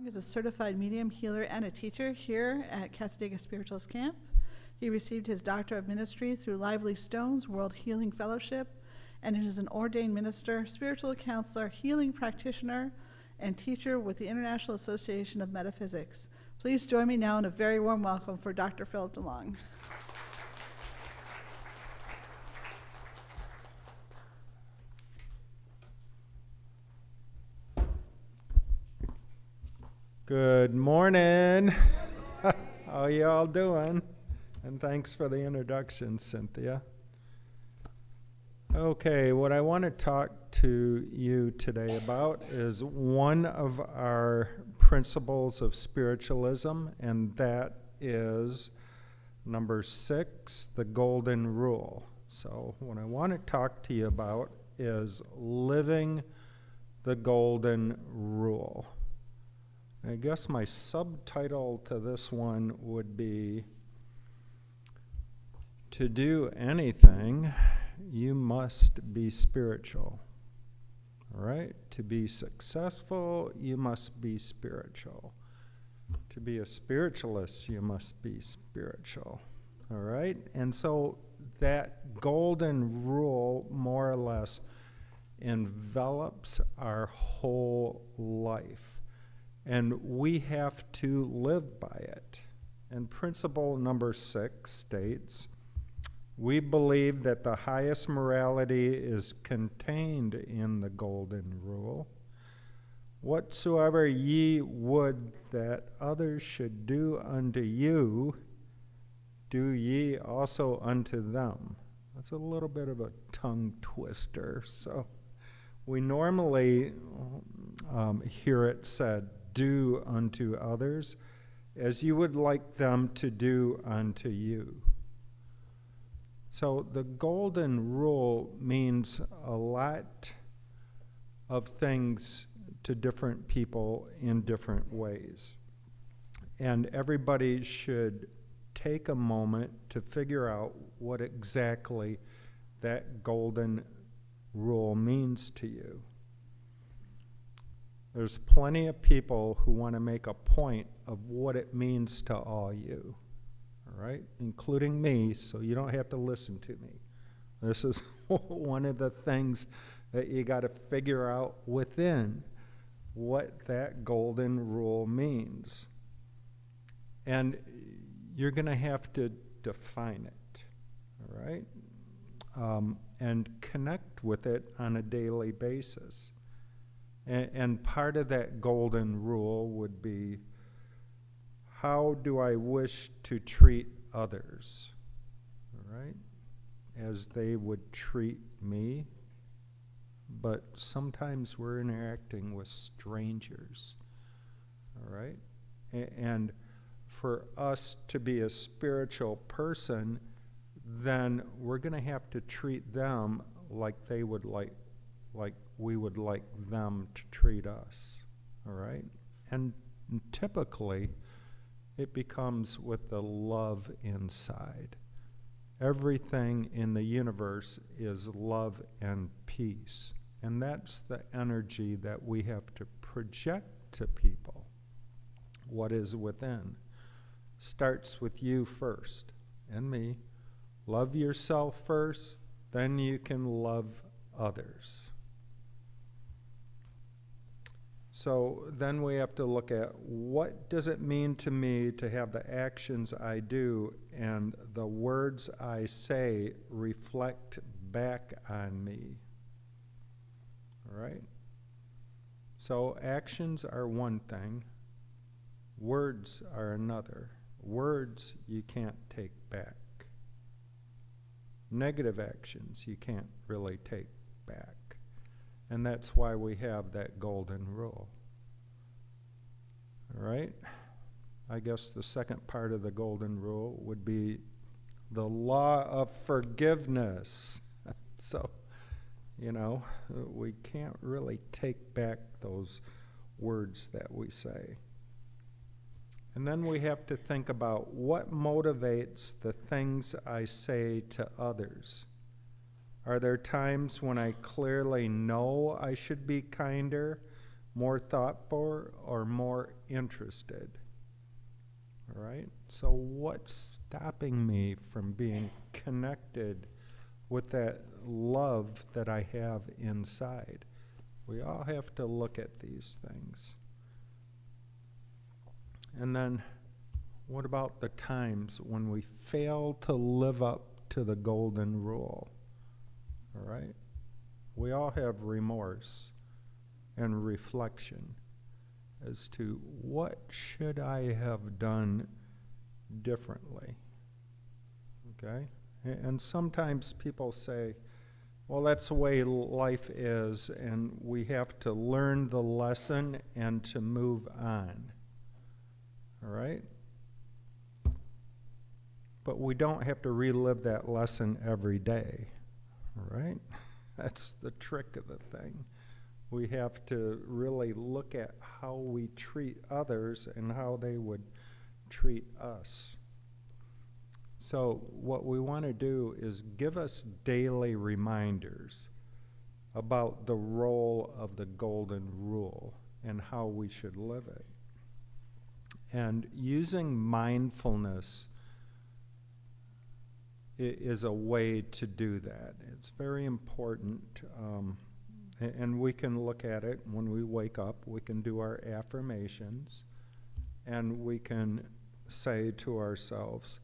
Is a certified medium, healer, and a teacher here at Casadega Spirituals Camp. He received his Doctor of Ministry through Lively Stones World Healing Fellowship, and is an ordained minister, spiritual counselor, healing practitioner, and teacher with the International Association of Metaphysics. Please join me now in a very warm welcome for Dr. Philip Delong. Good morning. How you all doing? And thanks for the introduction, Cynthia. Okay, what I want to talk to you today about is one of our principles of spiritualism, and that is number 6, the Golden Rule. So what I want to talk to you about is living the Golden Rule. I guess my subtitle to this one would be, to do anything, you must be spiritual. All right? To be successful, you must be spiritual. To be a spiritualist, you must be spiritual. All right? And so that golden rule, more or less, envelops our whole life. And we have to live by it. And principle number 6 states, we believe that the highest morality is contained in the Golden Rule. Whatsoever ye would that others should do unto you, do ye also unto them. That's a little bit of a tongue twister. So we normally hear it said, do unto others as you would like them to do unto you. So the Golden Rule means a lot of things to different people in different ways. And everybody should take a moment to figure out what exactly that Golden Rule means to you. There's plenty of people who want to make a point of what it means to all you, all right, including me, so you don't have to listen to me. This is one of the things that you got to figure out within what that Golden Rule means. And you're going to have to define it, all right, and connect with it on a daily basis. And part of that Golden Rule would be, how do I wish to treat others, all right, as they would treat me? But sometimes we're interacting with strangers, all right? And for us to be a spiritual person, then we're going to have to treat them like they would like we would like them to treat us, all right? And typically, it becomes with the love inside. Everything in the universe is love and peace, and that's the energy that we have to project to people. What is within starts with you first, and me. Love yourself first, then you can love others. So then we have to look at, what does it mean to me to have the actions I do and the words I say reflect back on me? All right? So actions are one thing. Words are another. Words you can't take back. Negative actions you can't really take back. And that's why we have that Golden Rule. All right? I guess the second part of the Golden Rule would be the law of forgiveness. So, we can't really take back those words that we say. And then we have to think about what motivates the things I say to others. Are there times when I clearly know I should be kinder, more thoughtful, or more interested? All right? So what's stopping me from being connected with that love that I have inside? We all have to look at these things. And then what about the times when we fail to live up to the golden rule? All right? We all have remorse and reflection as to what should I have done differently. Okay? And sometimes people say, well, that's the way life is, and we have to learn the lesson and to move on. All right? But we don't have to relive that lesson every day. All right? That's the trick of the thing. We have to really look at how we treat others and how they would treat us. So what we want to do is give us daily reminders about the role of the golden rule and how we should live it. And using mindfulness is a way to do that. It's very important, and we can look at it when we wake up. We can do our affirmations, and we can say to ourselves,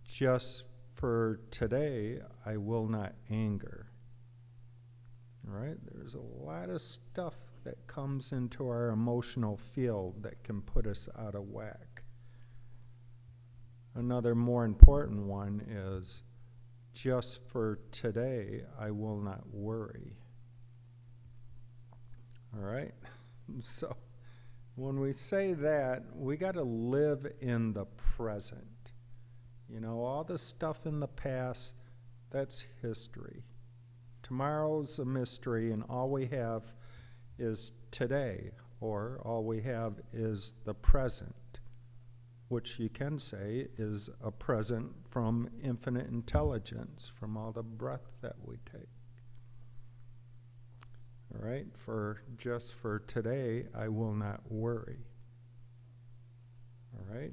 just for today, I will not anger. All right? There's a lot of stuff that comes into our emotional field that can put us out of whack. Another more important one is, just for today, I will not worry. All right? So when we say that, we got to live in the present. You know, all the stuff in the past, that's history. Tomorrow's a mystery, and all we have is today, or all we have is the present, which you can say is a present from infinite intelligence, from all the breath that we take. All right? Just for today, I will not worry. All right?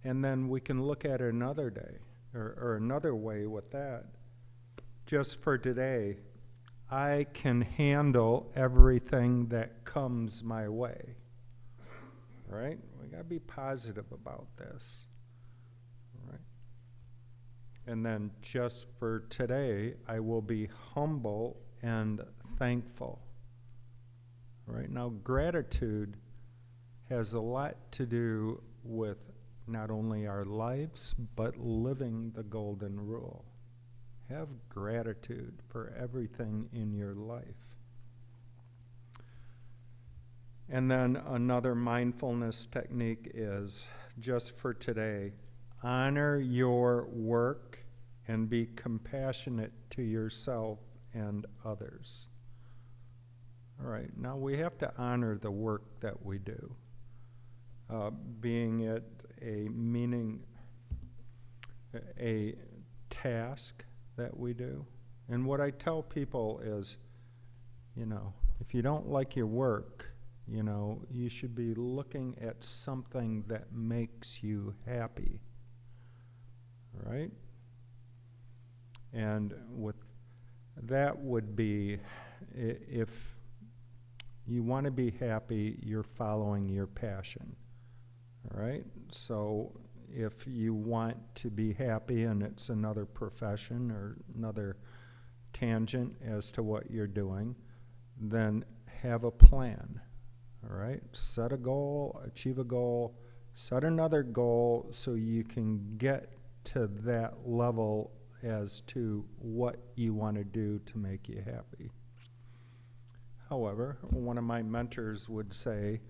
And then we can look at it another day, or another way with that. Just for today, I can handle everything that comes my way. Right? We got to be positive about this. All right? And then just for today, I will be humble and thankful. All right? Now, gratitude has a lot to do with not only our lives, but living the golden rule. Have gratitude for everything in your life. And then another mindfulness technique is, just for today, honor your work and be compassionate to yourself and others. All right, now we have to honor the work that we do, being it a task that we do. And what I tell people is, you know, if you don't like your work, you know, you should be looking at something that makes you happy, right? And with that would be, if you want to be happy, you're following your passion, all right? So if you want to be happy and it's another profession or another tangent as to what you're doing, then have a plan. All right, set a goal, achieve a goal, set another goal so you can get to that level as to what you want to do to make you happy. However, one of my mentors would say,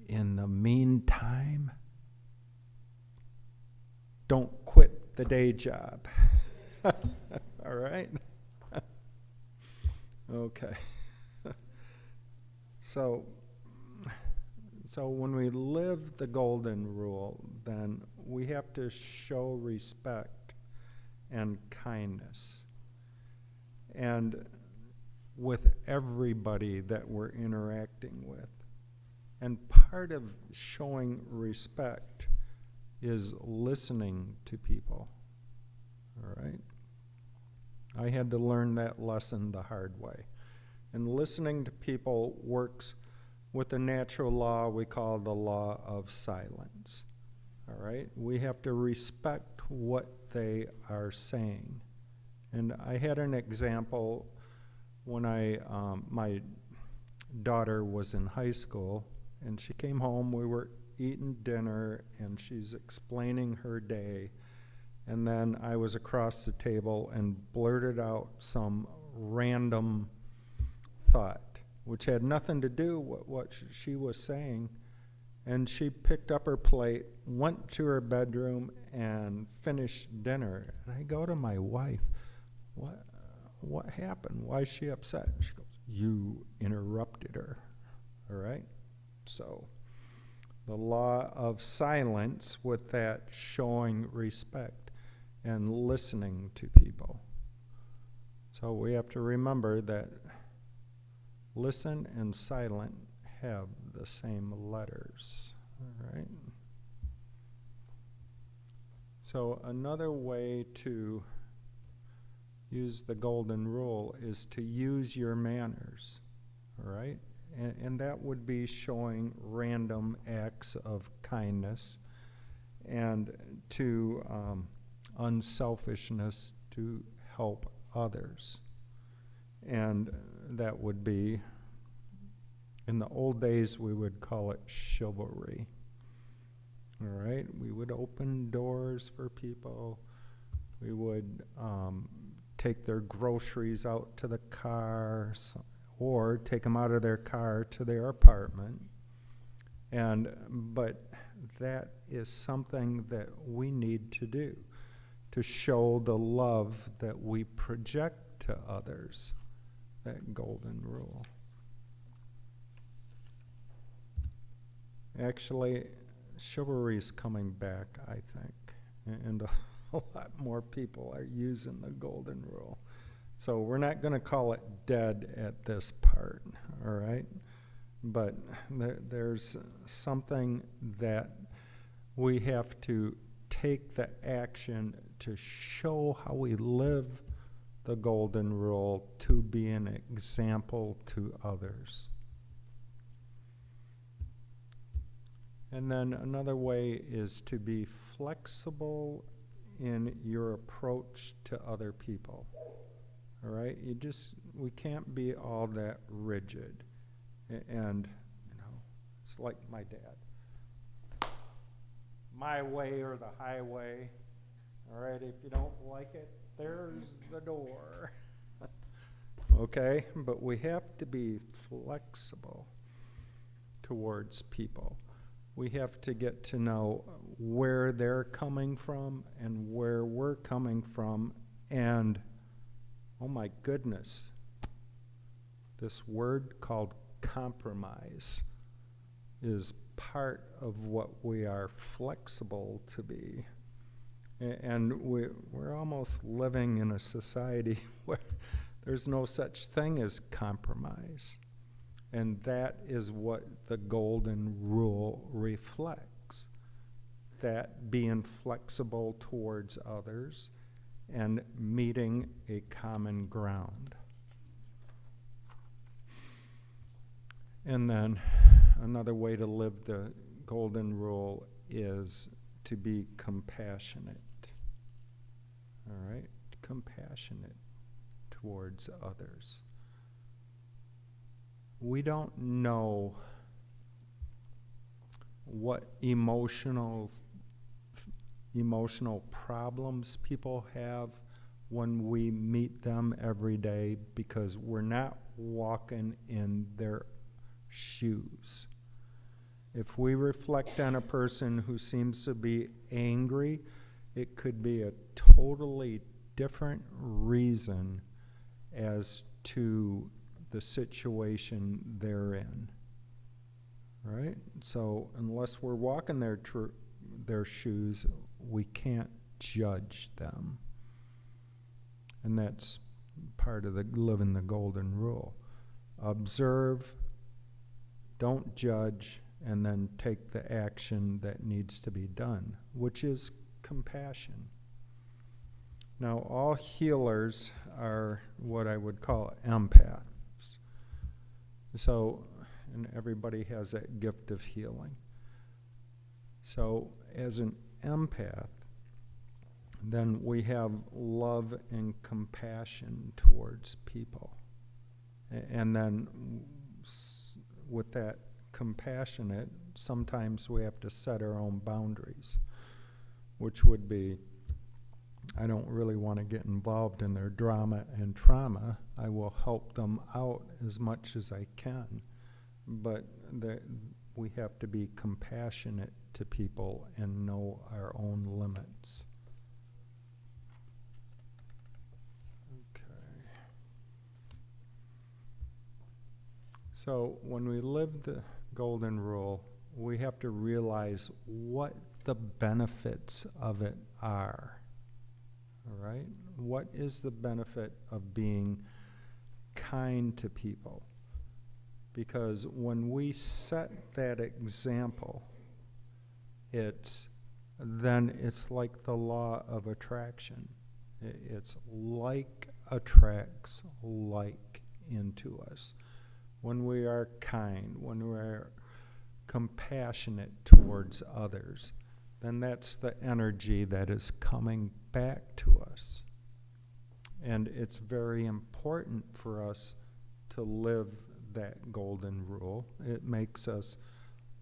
in the meantime, don't quit the day job. All right? Okay. So when we live the golden rule, then we have to show respect and kindness. And with everybody that we're interacting with. And part of showing respect is listening to people, all right? I had to learn that lesson the hard way. And listening to people works with a natural law we call the law of silence, all right? We have to respect what they are saying. And I had an example when my daughter was in high school, and she came home, we were eating dinner, and she's explaining her day, and then I was across the table and blurted out some random thought, which had nothing to do with what she was saying, and she picked up her plate, went to her bedroom, and finished dinner. And I go to my wife, what happened? Why is she upset? She goes, you interrupted her, all right? So the law of silence with that showing respect and listening to people. So we have to remember that listen and silent have the same letters, all right? So another way to use the golden rule is to use your manners, all right? And that would be showing random acts of kindness and to unselfishness to help others. And that would be, in the old days, we would call it chivalry. All right? We would open doors for people. We would take their groceries out to the car, or take them out of their car to their apartment. But that is something that we need to do to show the love that we project to others, that golden rule. Actually, chivalry is coming back, I think, and a lot more people are using the golden rule. So we're not going to call it dead at this part, all right? But there's something that we have to take the action to show how we live the golden rule to be an example to others. And then another way is to be flexible in your approach to other people. All right, we can't be all that rigid. And, it's like my dad. My way or the highway. All right, if you don't like it, there's the door. Okay, but we have to be flexible towards people. We have to get to know where they're coming from and where we're coming from, and oh my goodness, this word called compromise is part of what we are flexible to be. And we're almost living in a society where there's no such thing as compromise. And that is what the golden rule reflects, that being flexible towards others and meeting a common ground. And then another way to live the golden rule is to be compassionate. All right? Compassionate towards others. We don't know what emotional problems people have when we meet them every day, because we're not walking in their shoes. If we reflect on a person who seems to be angry, it could be a totally different reason as to the situation they're in. Right? So unless we're walking their shoes, we can't judge them. And that's part of the living the golden rule. Observe, don't judge, and then take the action that needs to be done, which is compassion. Now, all healers are what I would call empaths. So, and everybody has that gift of healing. So, as an empath, then we have love and compassion towards people. And then with that compassionate, sometimes we have to set our own boundaries, which would be, I don't really want to get involved in their drama and trauma. I will help them out as much as I can. But we have to be compassionate to people and know our own limits. Okay. So when we live the golden rule, we have to realize what the benefits of it are. All right? What is the benefit of being kind to people? Because when we set that example, it's like the law of attraction. It's like attracts like into us. When we are kind, when we are compassionate towards others, then that's the energy that is coming back to us. And it's very important for us to live that golden rule. It makes us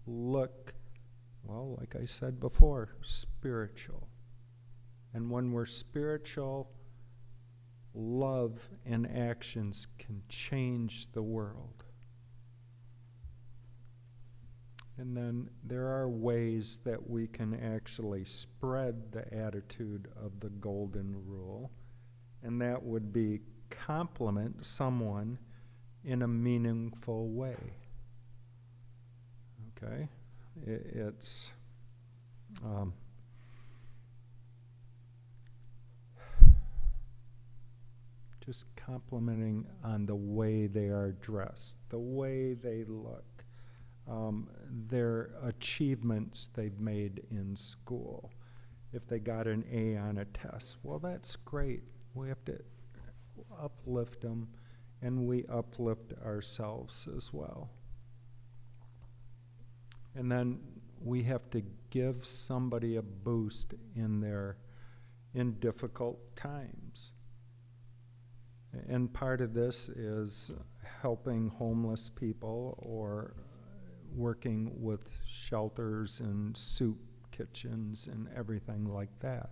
look, well, like I said before, spiritual. And when we're spiritual, love and actions can change the world. And then there are ways that we can actually spread the attitude of the golden rule, and that would be compliment someone in a meaningful way. Okay? It's just complimenting on the way they are dressed, the way they look, their achievements they've made in school. If they got an A on a test, well, that's great. We have to uplift them, and we uplift ourselves as well. And then we have to give somebody a boost in difficult times. And part of this is helping homeless people or working with shelters and soup kitchens and everything like that.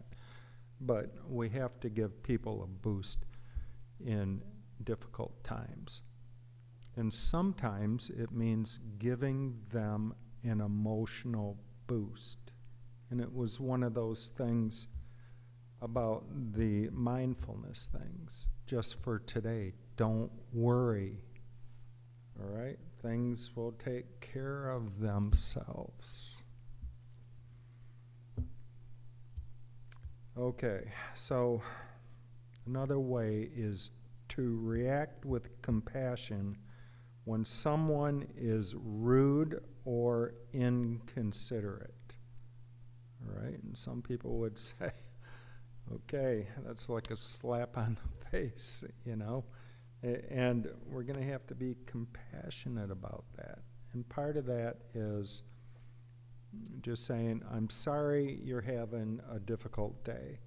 But we have to give people a boost in difficult times. And sometimes it means giving them an emotional boost. And it was one of those things about the mindfulness things. Just for today, don't worry. All right? Things will take care of themselves. Okay, so another way is to react with compassion when someone is rude or inconsiderate. All right? And some people would say, okay, that's like a slap on the face, you know? And we're going to have to be compassionate about that. And part of that is just saying, I'm sorry you're having a difficult day.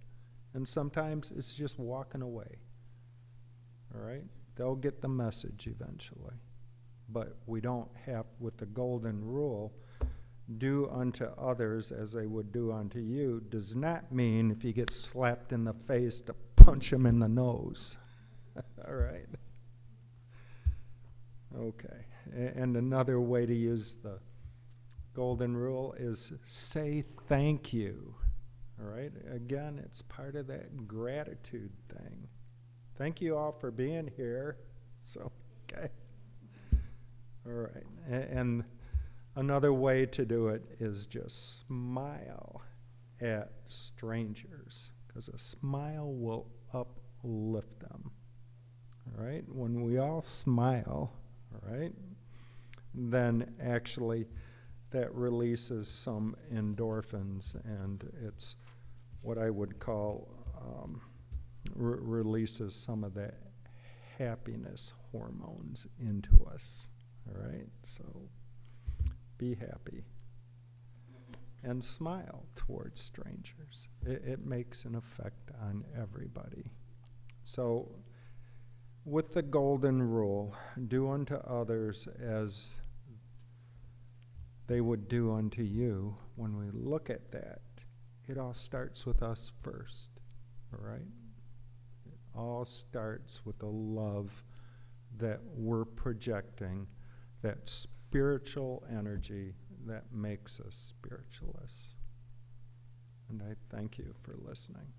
And sometimes it's just walking away. All right? They'll get the message eventually. But we don't have, with the golden rule, do unto others as they would do unto you, does not mean if you get slapped in the face to punch them in the nose. All right. Okay. And another way to use the golden rule is say thank you. All right. Again, it's part of that gratitude thing. Thank you all for being here. So, okay. All right. And another way to do it is just smile at strangers, because a smile will uplift them. all right, when we all smile, all right, then actually that releases some endorphins, and it's what I would call releases some of that happiness hormones into us, all right? So be happy and smile towards strangers. It makes an effect on everybody. So with the golden rule, do unto others as they would do unto you. When we look at that, it all starts with us first, all right? It all starts with the love that we're projecting, that spiritual energy that makes us spiritualists. And I thank you for listening.